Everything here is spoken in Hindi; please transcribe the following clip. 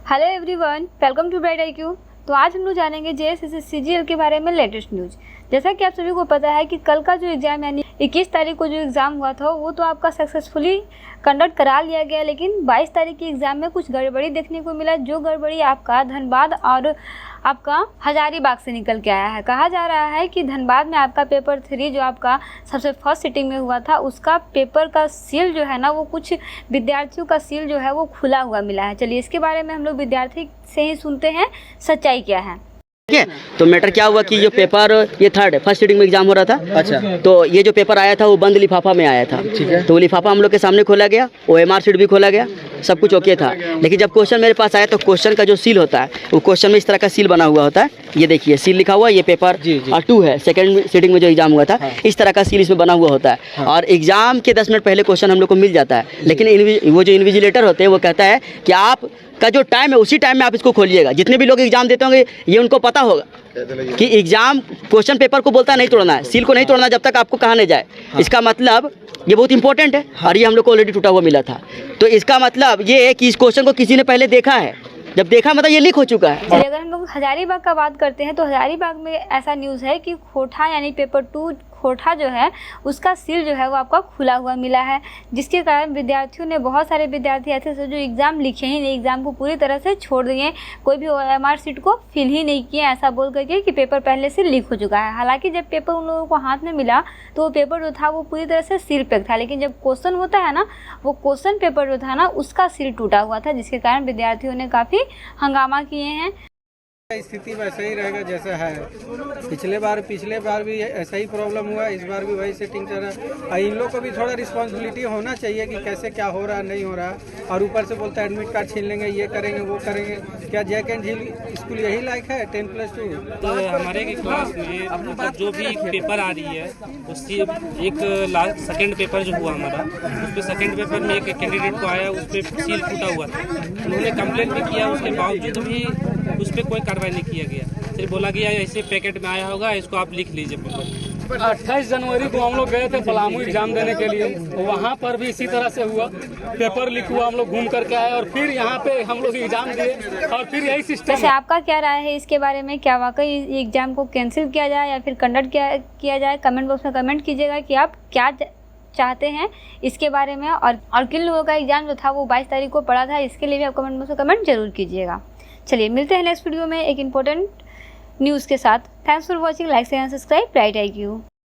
Hello everyone, welcome to Bright IQ। तो आज हम लोग जानेंगे JSS CGL के बारे में लेटेस्ट न्यूज़। जैसा कि आप सभी को पता है कि कल का जो एग्ज़ाम यानी 21 तारीख को जो एग्ज़ाम हुआ था वो तो आपका सक्सेसफुली कंडक्ट करा लिया गया, लेकिन 22 तारीख के एग्ज़ाम में कुछ गड़बड़ी देखने को मिला। जो गड़बड़ी आपका धनबाद और आपका हजारीबाग से निकल के आया है। कहा जा रहा है कि धनबाद में आपका पेपर 3 जो आपका सबसे फर्स्ट सिटिंग में हुआ था उसका पेपर का सील जो है ना, वो कुछ विद्यार्थियों का सील जो है वो खुला हुआ मिला है। चलिए इसके बारे में हम लोग विद्यार्थी से ही सुनते हैं सच्चाई क्या है। ठीक है, तो मैटर क्या हुआ कि जो पेपर ये फर्स्ट सीटिंग में एग्जाम हो रहा था। अच्छा। तो ये जो पेपर आया था वो बंद लिफाफा में आया था। ठीक है। तो वो लिफाफा हम लोग के सामने खोला गया, OMR शीट भी खोला गया, सब कुछ ओके था। लेकिन जब क्वेश्चन मेरे पास आया तो क्वेश्चन का जो सील होता है वो क्वेश्चन में इस तरह का सील बना हुआ होता है। ये देखिए सील लिखा हुआ, ये पेपर 2 है, सेकंड सीटिंग में जो एग्जाम हुआ था। इस तरह का सील इसमें बना हुआ होता है और एग्जाम के 10 मिनट पहले क्वेश्चन हम लोग को मिल जाता है। लेकिन वो जो इन्विजिलेटर होते हैं वो कहता है कि आप का जो टाइम है उसी टाइम में आप इसको खोलिएगा। जितने भी लोग एग्जाम देते होंगे ये उनको पता होगा कि एग्जाम क्वेश्चन पेपर को बोलता नहीं तोड़ना है, सील को नहीं तोड़ना जब तक आपको कहा नहीं जाए। इसका मतलब ये बहुत इंपॉर्टेंट है और ये हम लोग को ऑलरेडी टूटा हुआ मिला था। तो इसका मतलब ये है कि इस क्वेश्चन को किसी ने पहले देखा है, जब देखा मतलब ये लीक हो चुका है। चलिए अगर हम लोग हजारीबाग का बात करते हैं तो हजारीबाग में ऐसा न्यूज़ है कि खोटा यानी पेपर 2 खोटा जो है उसका सील जो है वो आपका खुला हुआ मिला है, जिसके कारण विद्यार्थियों ने बहुत सारे विद्यार्थी ऐसे थे जो एग्ज़ाम लिखे ही नहीं, एग्ज़ाम को पूरी तरह से छोड़ दिए, कोई भी OMR शीट को फिल ही नहीं किए, ऐसा बोल करके कि पेपर पहले से लीक हो चुका है। हालांकि जब पेपर उन लोगों को हाथ में मिला तो वो पेपर जो था वो पूरी तरह से सील पैक था, लेकिन जब क्वेश्चन होता है ना, वो क्वेश्चन पेपर जो था ना उसका सील टूटा हुआ था, जिसके कारण विद्यार्थियों ने काफ़ी हंगामा किए हैं। स्थिति वैसा ही रहेगा जैसा है। पिछले बार भी ऐसा ही प्रॉब्लम हुआ, इस बार भी वही सेटिंग चल रहा है। इन लोग को भी थोड़ा रिस्पॉन्सिबिलिटी होना चाहिए कि कैसे क्या हो रहा है नहीं हो रहा है। और ऊपर से बोलता है एडमिट कार्ड छीन लेंगे, ये करेंगे वो करेंगे। क्या जैक एंड झील स्कूल यही लायक है 10+2? तो हमारे क्लास में मतलब जो भी पेपर आ रही है उसकी एक लास्ट सेकंड पेपर जो हुआ हमारा, उस पर सेकंड पेपर में एक कैंडिडेट को आया, उस पर सील टूटा हुआ था। उन्होंने कंप्लेंट भी किया, उसके बावजूद भी उस पर कोई कार्रवाई नहीं किया गया। सिर्फ बोला गया ऐसे पैकेट में आया होगा, इसको आप लिख लीजिए पेपर। 28 जनवरी को हम लोग गए थे पलामू एग्जाम देने के लिए, वहाँ पर भी इसी तरह से हुआ, पेपर लीक हुआ, हम लोग घूम करके आए और फिर यहाँ पे हम लोग एग्जाम दिए और फिर यही सिस्टम। वैसे आपका क्या राय है इसके बारे में? क्या वाकई एग्जाम को कैंसिल किया जाए या फिर कंडक्ट किया जाए? कमेंट बॉक्स में कमेंट कीजिएगा कि आप क्या चाहते हैं इसके बारे में। और किन लोगों का एग्जाम जो था वो 22 तारीख को पड़ा था, इसके लिए भी आप कमेंट बॉक्स में कमेंट जरूर कीजिएगा। चलिए मिलते हैं नेक्स्ट वीडियो में एक इम्पोर्टेंट न्यूज़ के साथ। Thanks for watching, like share and subscribe bright IQ।